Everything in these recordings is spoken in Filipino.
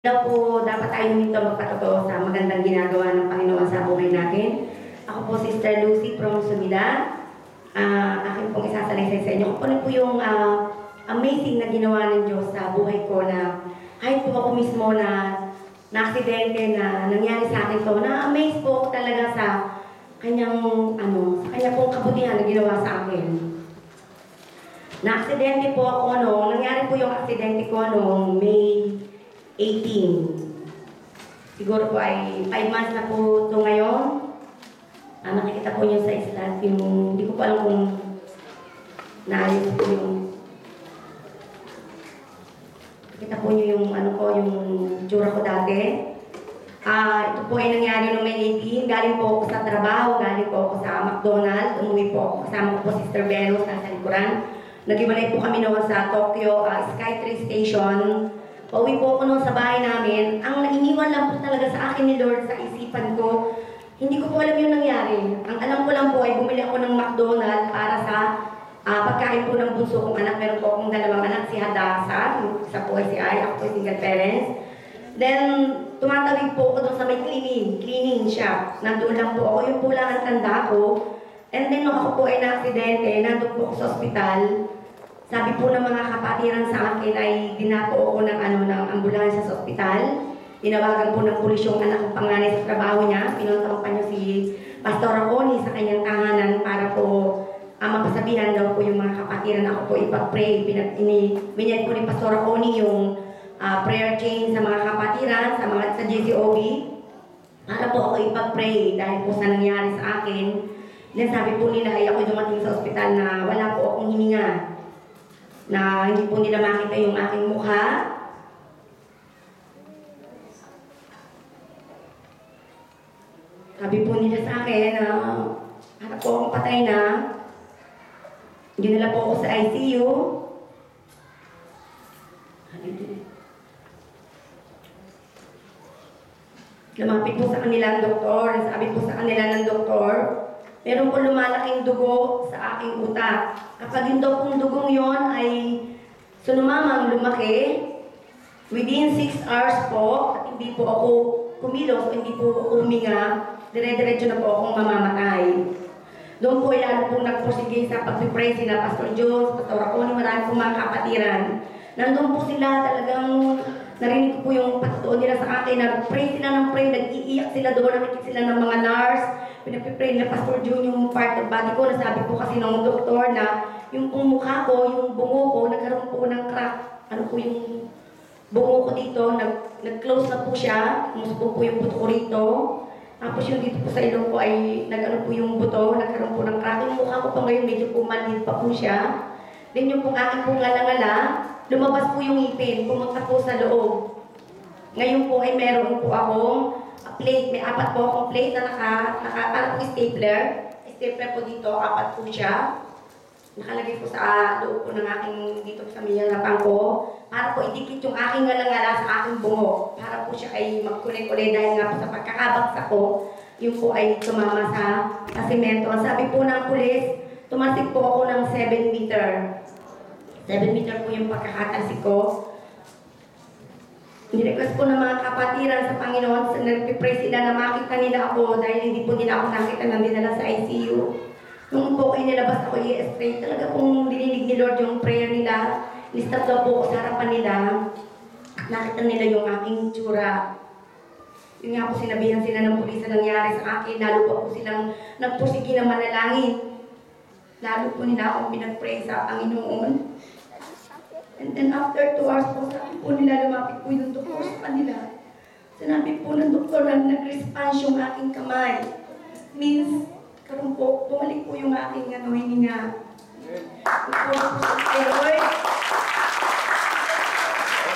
Daw po dapat tayo nito magpatotoo sa magandang ginagawa ng Panginoon sa buhay natin. Ako po Sister Lucy from Sumida. Akin pong isasalaysay sa inyo. Kung ano po yung amazing na ginawa ng Diyos sa buhay ko na kahit po ako mismo na aksidente na nangyari sa akin to, na-amaze po ako talaga sa kanyang sa kanya pong kabutihan na ginawa sa akin. Na-aksidente po ako nangyari po yung aksidente ko noong May 18. Siguro po ay 5 months na po ito ngayon. Nakikita po niyo sa islat yung, hindi ko po alam kung naayos po yung, nakikita po niyo yung yung tsura ko dati. Ito po ay nangyari noong May 18. Galing po ako sa trabaho, galing po ako sa McDonald's. Umuwi po ako, kasama ko po Sister Venus sa likuran. Nag-iwalay po kami noon sa Tokyo Skytree Station. Pauwi po ako noon sa bahay namin. Ang nainiwan lang po talaga sa akin ni Lord sa isipan ko, hindi ko po alam yung nangyari. Ang alam ko lang po ay bumili ako ng McDonald's para sa pagkain po ng bunso kong anak. Meron po akong dalawang anak, si Hadasa, isa po ay si Ay, ako po ay single parents. Then, tumatawid po ako doon sa may cleaning shop. Nandun lang po ako, yung po lang ang tanda ko. And then, nung ako po ay na-aksidente, nandun po ako sa ospital. Sabi po ng mga kapatiran sa akin ay dinapo ako ng ng ambulansya sa ospital. Tinawagan po ng pulis yung anak kong panganay sa trabaho niya. Pinuntahan pa niyo si Pastor Connie sa kanyang tahanan para po mapasabihan daw po yung mga kapatiran ako po ipag-pray. Binigyan po ni Pastor Connie yung prayer chain sa mga kapatiran, sa JCOB. Para po ako ipag-pray dahil po sa nangyari sa akin. Then sabi po nila ay ako dumating sa ospital na wala po akong hininga. Na hindi po nila makita yung aking mukha. Sabi po nila sa akin na harap po akong patay na. Dinala po ako sa ICU. Lumapit po sa kanila ang doktor. Sabi po sa kanila ng doktor, meron po lumalaking dugo sa aking utak. Kapag yung daw pong dugong yon ay sumamang lumaki, within 6 hours po, at hindi po ako kumilos o hindi po ako huminga, dire-diretso na po akong mamamatay. Doon po ay lalo pong nagpursige sa pag-pray sila Pastor Jones, Pastor Connie, marami pong mga kapatiran. Nandun po sila talagang narinig ko po yung patutuon nila sa akin, nag-pray sila ng pray, nag-iiyak sila doon, nakikita sila ng mga nurse, pinapipray nila Pastor June yung part of body ko. Nasabi po kasi ng doktor na yung mukha ko, yung bungo ko, nagkaroon po ng crack. Po yung bungo ko dito, nag-close na po siya, umuspo po yung buto ko rito. Tapos yung dito po sa ilong ko ay po yung buto, nagkaroon po ng crack. Yung mukha ko pa ngayon medyo pumanhid pa po siya. Then yung aking pong ngala-ngala, lumabas po yung ngipin, pumunta po sa loob. Ngayon po ay meron po akong plate, may 4 po akong plate na parang po stapler. Stapler po dito, 4 po siya. Nakalagay po sa loob po ng aking dito sa minalapan ko. Para po idikit yung aking ngala-ngala sa aking bungo. Para po siya ay magkulay-kulay dahil nga po sa pagkakabagsak ko, yung po ay tumama sa semento. Ang sabi po ng pulis, tumasik po ako ng 7 meter. 7 meter po yung pagkakatasik ko. Nirequest po ng mga kapatiran sa Panginoon, nagpipray sila na makita nila ako dahil hindi po nila ako nakita nang dinala sa ICU. Nung po ay nilabas ako i-straight, talaga pong dininig ni Lord yung prayer nila. Listat daw po ako sa harapan nila. Nakita nila yung aking tsura. Yun nga po sinabihan sila ng pulis na nangyari sa akin. Lalo po silang nagpursige na manalangin. Lalo po nila akong pinag-pray sa Panginoon. And then after 2 hours po, sabi po nila, lumapit po yung doktor sa kanila. Sinabi po ng doktor na nag-response yung aking kamay. Means, karoon po, bumalik po yung aking hininga. Ito po sa steroid.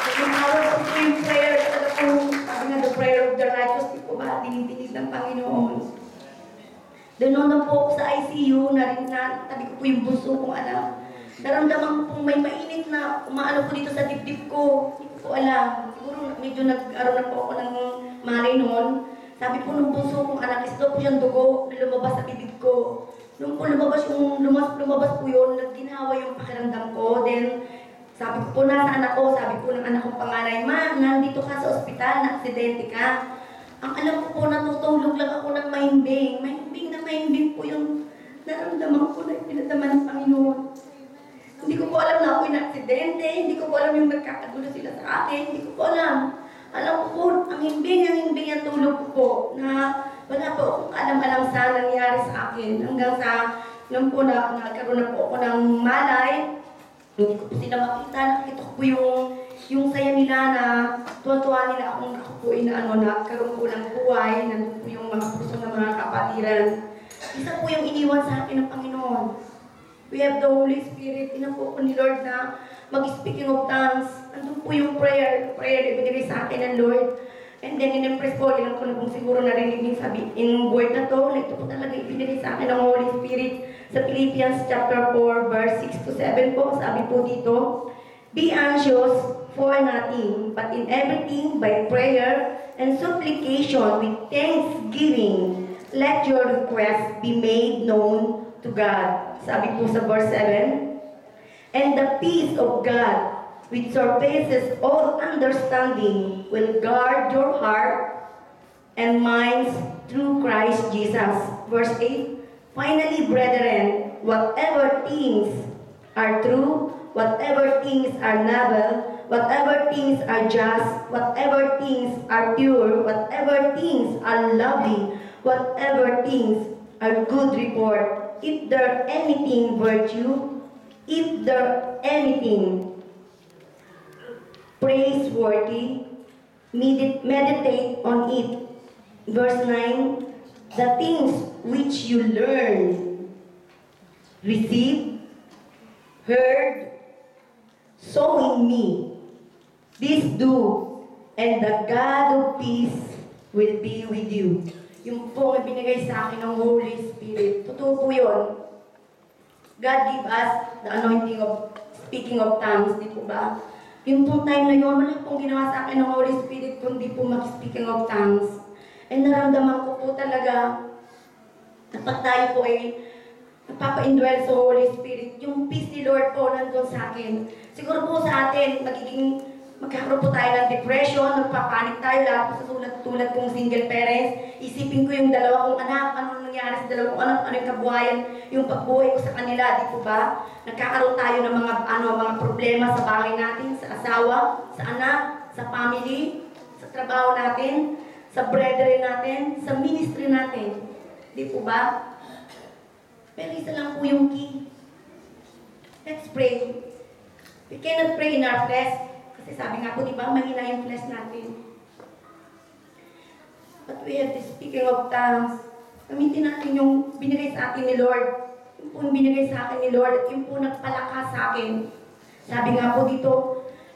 Tumawag po yung prayer. Talaga po, sabi nga, the prayer of the righteous, di po ba dinidinig ng Panginoon. Doon na po sa ICU, tabi ko po yung bunso kong anak. Naramdaman ko pong may mainit na umaano po dito sa dibdib ko. Hindi ko po alam. Siguro medyo nag-aroon na po ako ng malay noon. Sabi po nung bunso kong anak, ito po yung dugo na lumabas sa bibig ko. Nung po lumabas po yun, nagginhawa yung pakiramdam ko. Then, Sabi ko po, nasaan ako? Sabi ko ng anak kong panganay, Ma, nandito ka sa ospital, na-aksidente ka. Ang alam ko po, natutulog lang ako ng mahimbing. Mahimbing po yung naramdaman ko na pinadama ng Panginoon. Hindi ko po alam na ako'y na-aksidente, hindi ko po alam yung nagkakagulo sila sa akin, hindi ko po alam. Alam ko po, ang himbing ang tulog ko po, na wala po akong alam-alam sa nangyari sa akin. Hanggang sa, nung po nagkaroon na po ako ng malay, hindi ko po sila makita, nakita ko po yung saya nila na tuwa-tuwa nila akong ako po nagkaroon po ng buhay, nandun po yung mga puso ng mga kapatiran. Isa po yung iniwan sa akin ng Panginoon. We have the Holy Spirit. Inapo ko ni Lord na mag-speaking of tongues. Andun po yung prayer na ibinigay sa akin ng Lord. And then in-impress po, ilang ko na kung siguro narinig yung sabi, in word na to, na ito po talaga ibinigay sa akin ng Holy Spirit. Sa Philippians chapter 4, verse 6 to 7 po, sabi po dito, Be anxious for nothing, but in everything by prayer and supplication with thanksgiving, let your requests be made known to God. Sabi po sa verse 7, And the peace of God, which surpasses all understanding, will guard your heart and minds through Christ Jesus. Verse 8, Finally, brethren, whatever things are true, whatever things are noble, whatever things are just, whatever things are pure, whatever things are lovely, whatever things are good report, if there anything virtue, if there anything praiseworthy, meditate on it. Verse 9, the things which you learn, receive, heard, saw in me, this do, and the God of peace will be with you. Yung po ang binigay sa akin ng Holy Spirit. Totoo po yun. God give us the anointing of speaking of tongues, di po ba? Yung pong time na yun, wala pong ginawa sa akin ng Holy Spirit kundi po mag-speaking of tongues. And naramdaman ko po talaga na pag tayo po ay nagpapa-indwell sa Holy Spirit, yung peace ni Lord po nandun sa akin. Siguro po sa atin, magkakaroon po tayo ng depression, nagpapanik tayo lahat po sa tulad kong single parents. Isipin ko yung dalawa kong anak, ano nangyari sa dalawa kong anak, ano yung kabuhayan, yung pagbuhay ko sa kanila, di po ba? Nagkakaroon tayo ng mga problema sa bahay natin, sa asawa, sa anak, sa family, sa trabaho natin, sa brethren natin, sa ministry natin. Di po ba? Pero isa lang po yung key. Let's pray. We cannot pray in our flesh. Kasi sabi nga po, di ba, mahina yung flesh natin. But we have this speaking of tongues. Gamitin natin yung binigay sa atin ni Lord. Yung po yung binigay sa akin ni Lord at yung po nagpalakas sa akin. Sabi nga po dito,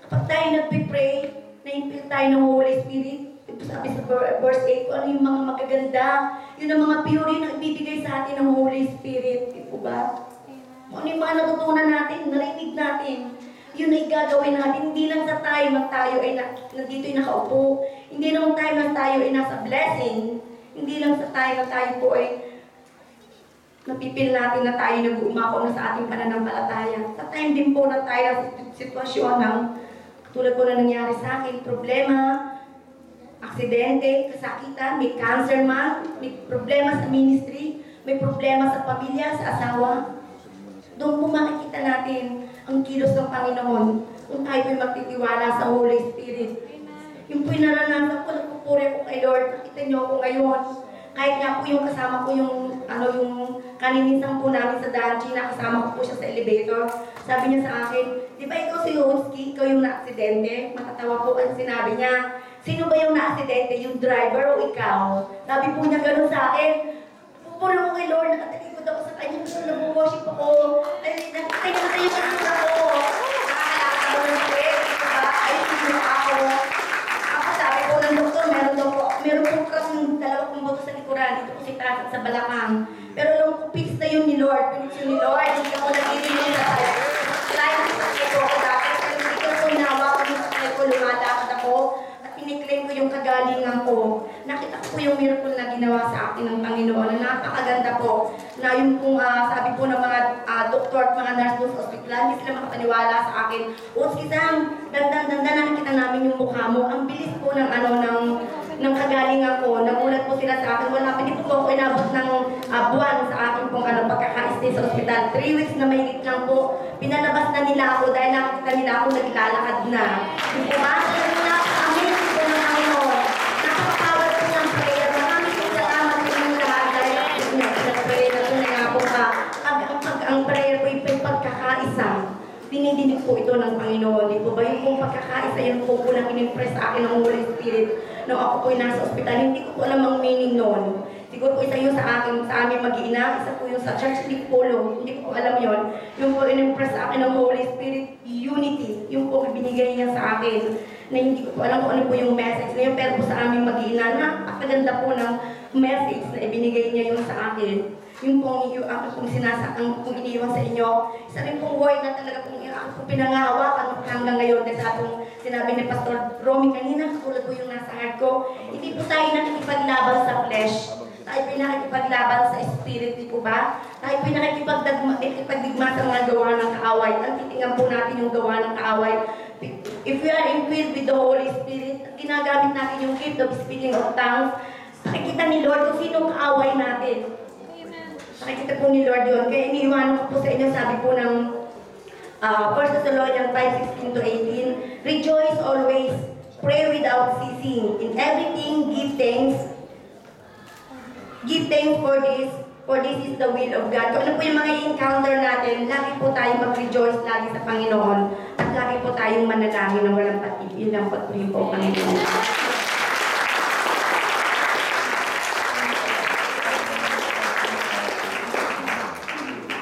kapag tayo nagpipray, na-impel tayo ng Holy Spirit, sabi sa verse 8, kung ano yung mga magaganda, yun ang mga pure na ibibigay sa atin ng Holy Spirit. Di po ba? Kung ano yung mga natutunan natin, narinig natin, yun ay gagawin natin. Hindi lang sa tayo na tayo ay nandito ay nakaupo. Hindi lang tayo na tayo ay nasa blessing. Hindi lang sa tayo na tayo po ay napipil natin na tayo nag-uumapaw na sa ating pananampalataya. Sa time din po na tayo sa sitwasyon ng tulad po na nangyari sa akin, problema, aksidente, kasakitan, may cancer man, may problema sa ministry, may problema sa pamilya, sa asawa. Doon po makikita natin ang kilos ng Panginoon kung tayo po'y magtitiwala sa Holy Spirit. Yung po'y naranasan ko, nagpupuri ko kay Lord, nakita niyo ako ngayon. Kahit nga po yung kasama ko yung kaninisan po namin sa Danchi, nakasama ko po siya sa elevator. Sabi niya sa akin, di ba ikaw si Husky, ikaw yung na-aksidente? Matatawa po kasi sinabi niya, sino ba yung na-aksidente, yung driver o ikaw? Sabi po niya gano'n sa akin, pupuri ko kay Lord, nakatalikod ako sa kanya, kasi nag-worship ako, ay nakita yung kasama ko. Nakakalakas ako ng stress, diba? Ay, sino ako? Ako sabi ko ng doktor, meron po kasing dalawa kong buto sa likuran, dito po si Tasat sa balakang. Pero yung fix na yun ni Lord, pinix yun ni Lord, hindi ako nag-ibig na tayo. Lahat ng sakit ko ako dati, pero hindi ko nawa ko yung sakit ko, lumalakad ako, at piniklaim ko yung kagalingan ko. Nakita ko po yung miracle na ginawa sa akin ng Panginoon. Na napakaganda po. Na yung pong sabi po ng mga doktor at mga nurse doon sa ospital, hindi sila makapaniwala sa akin. O Sam, ganda-ganda nakikita namin yung mukha mo. Ang bilis po ng ng kagalingan ko. Nagulat po sila sa akin. Wala, hindi po ako inabot ng buwan sa akin pong pagkaka-stay sa ospital. 3 weeks na mahigit lang po. Pinalabas na nila ako dahil nakita nila ako naglalakad na. Yung po ba? Amazing po ng Panginoon. Nakakapawad po ng prayer. Maraming po salamat po ng lahat dahil nag-prayer na po na nga po ka. Ang prayer po yung pagkakaisa. Dinidinig po ito ng Panginoon. Di po ba yung pong pagkakaisa, yun po po lang in-impress sa akin ng Holy Spirit. Nung ako po nasa ospital, hindi ko po alam ang meaning noon. Siguro po isa yun sa akin, sa aming mag-iina, isa po yung sa church league polo, hindi ko po alam yun. Yung po in-impress sa akin ng Holy Spirit, unity, yung po binigay niya sa akin, na hindi ko po alam kung ano po yung message na yun, pero po sa aming mag-iina, napakaganda po ng message na ibinigay niya yun sa akin. Yung pong kung iniiwan sa inyo, isa rin pong word na talaga kung pinangahawakan hanggang ngayon. Dahil sa atong sinabi ni Pastor Romy kanina, katulad po yung nasa heart ko, hindi po tayo nakikipaglaban sa flesh. Tayo po nakikipaglaban sa spirit, di po ba? Tayo po nakikipagdigma sa mga gawa ng kaaway. Ang titingnan po natin yung gawa ng kaaway. If we are filled with the Holy Spirit, at ginagamit natin yung gift of speaking of tongues, nakikita ni Lord kung sinong kaaway natin. Nakikita po ni Lord yun. Kaya iniiwanan ko po sa inyo, sabi po ng 1 Thessalonians 5:16-18, rejoice always, pray without ceasing. In everything, give thanks. Give thanks for this is the will of God. Kung ano po yung mga encounter natin, lagi po tayong mag-rejoice lagi sa Panginoon. At lagi po tayong manalangin ng walang patigil ng patuloy po, Panginoon.